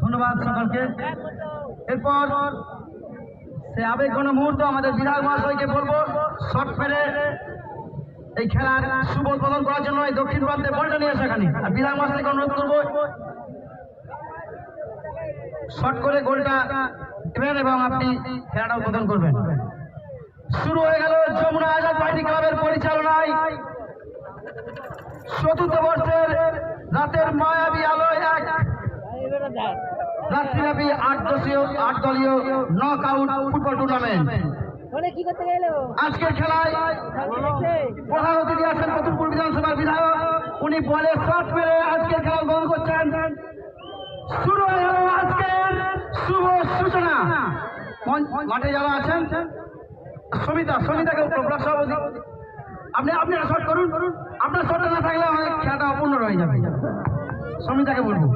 ধন্যবাদ সকলকে। এরপর সে আবেগঘন মুহূর্ত আমাদের বিধায়ক মহাশয়কে বলবো শট মেরে এই খেলার শুভ উদ্বোধন করার জন্য এই দক্ষিণ প্রান্তে বলটা নিয়ে আসে এখানে। আর বিধায়ক মহাশয়কে অনুরোধ করবো শট করে গোলটা দেবেন এবং আপনি খেলাটা উদ্বোধন করবেন। শুরু হয়ে গেল যমুনা আজাদ বাহিনী ক্লাবের পরিচালনায় চতুর্থ বর্ষের রাতের মায়াবী আলোয় এক রাত্রিব্যাপী আট দলীয় নক আউট ফুটবল টুর্নামেন্ট। আজকের খেলায় প্রধান অতিথি আছেন কতুলপুর বিধানসভার বিধায়ক, উনি বলে শট মেরে আজকের খেলা উদ্বোধন করছেন। শুরু হয়ে গেল আজকের শুভ সূচনা। মাঠে যারা আছেন সমিতাকে ব্লক সভাপতি আপনি একটা শট করুন, আপনার শটটা না থাকলে আমাদের খেলাটা অপূর্ণ রয়ে যাবে। সমিতাকে বলবো।